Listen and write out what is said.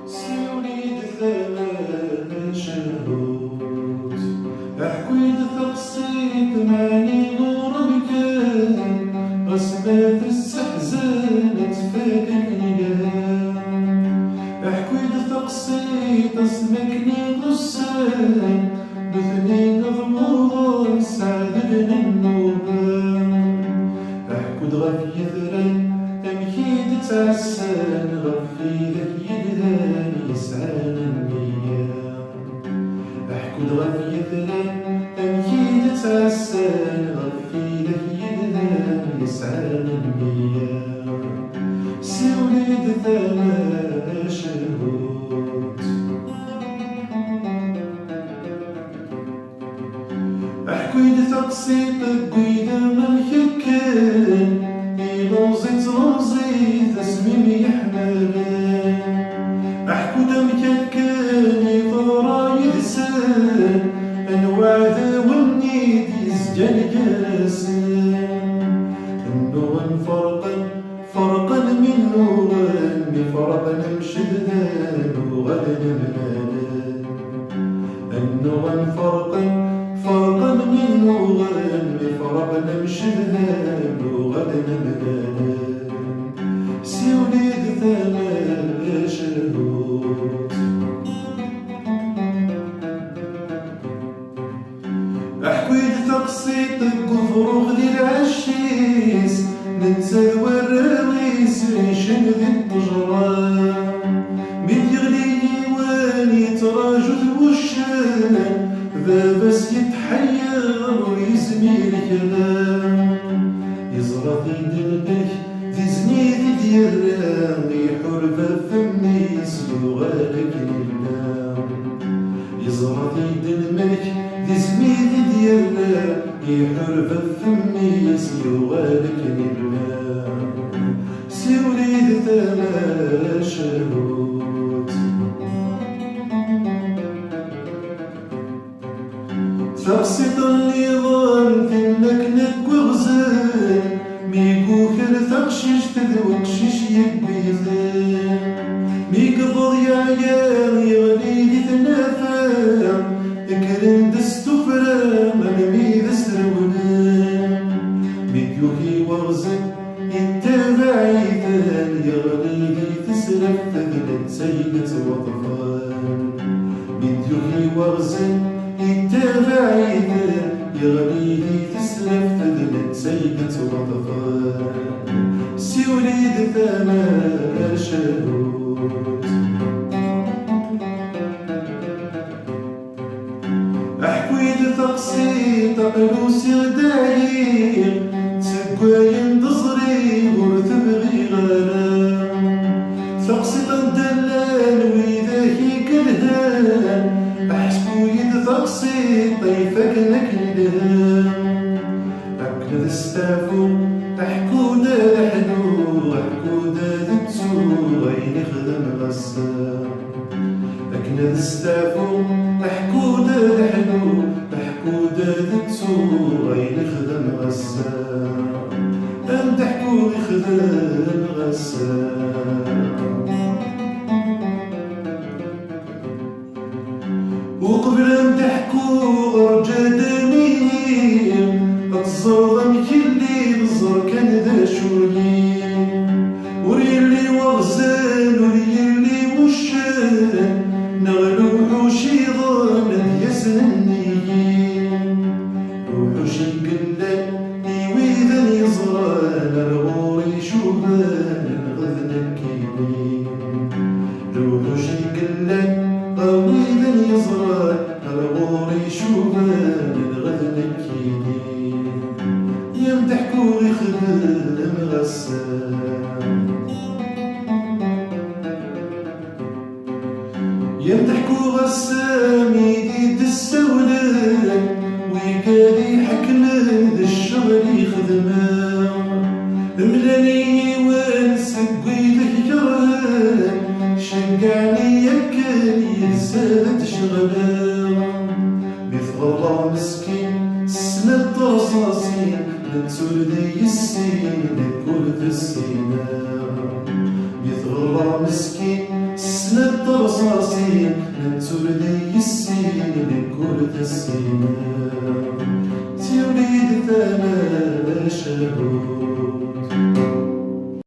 سيوليد ثمان شهوت أحكيد تقصيد معني نور مكان رسمات السحزان تفادني لها أحكيد تقصيد اسمكني غسان مثني نظموض سعد بن النوبان أحكد غف يثران أمكيد تعسان غفي ذك يدهان يسعان المياه أحكد غف يثران أمكيد تعسان غفي ذك يدهان يسعان المياه سيوليد ثمان شهوت أحكيد تقسيط قيد ممكن يلوزيت روزيت اسمي يحملان أحكد مكان يضرى يدسان أنواع ذا والنيد يسجل جاسان النوان فرقا من نوان فرقا مشدان وغدا منان النوان فرقا من نوان فرقا مشدان وغدا منان سيوليد ثمان شهوت أحكيد تقسيط قفروغ ديال العشيس ننسى الوراويس ريشن ذي الطجران من يغلي ديوان يتراجو الوشان ذا بس يتحير ويسمي الكلام يزرط يدلبك ذي زنيد ديالام يحور فمي يسلوغالك النام يزرط يدلبك ذي زنيد ديالام يحور فمي يسلوغالك النام سيوليد ثمان شهوت تقسيط النظام ثمك نك وغزال ميكو كر تقشيش تذوق شيش يبيثان ميقضض يا عيال يغلي دي تنافا اكرم دستو فرام امامي دسترونان ميكيوكي وغزال يتابع عيثان يغلي دي تسرف تذلت سيدة وطفان ميكيوكي وغزال يتابع عيثان يغلي دي تسرف تذلت سيدة وطفان سيوليد ثمان شهوت أحكيد تقسيط قلوسي غداير تسقاين تصري وتبغي غرام تقسيط الدلال ويذاكي كلهان أحكيد تقسيط طيفك نكلهان أكل استافو أحكودا لحنو أحكودا دتسو غين خدم غسام أكل استافو أحكودا لحنو أحكودا دتسو غين خدم غسام أم تحكو خدم غسام وقبل أن تحكو رجا دميم الظلم كلي الزر كان ذا شولي وريلي وغزال وريلي وشان نغلو حوشي ظن يسن النيين وحوش القلان يويذن يزران الغوري شوبان الغذن الكيمين وحوش القلان قويذن يزران الغوري شوبان الغذن الكيمين يمدحكو يخدم غسان يمدحكو غسام يديد السولان ويقالي حكمه ذا الشغل يخدمه ملاني وانسقي ذك كرهان شقعني يكل يزاد شغلان مثل الله مسكين سند رصاصين نتولدي السين كل في السيناء السين نتولدي السين بكل السين توليد ثلاث شهور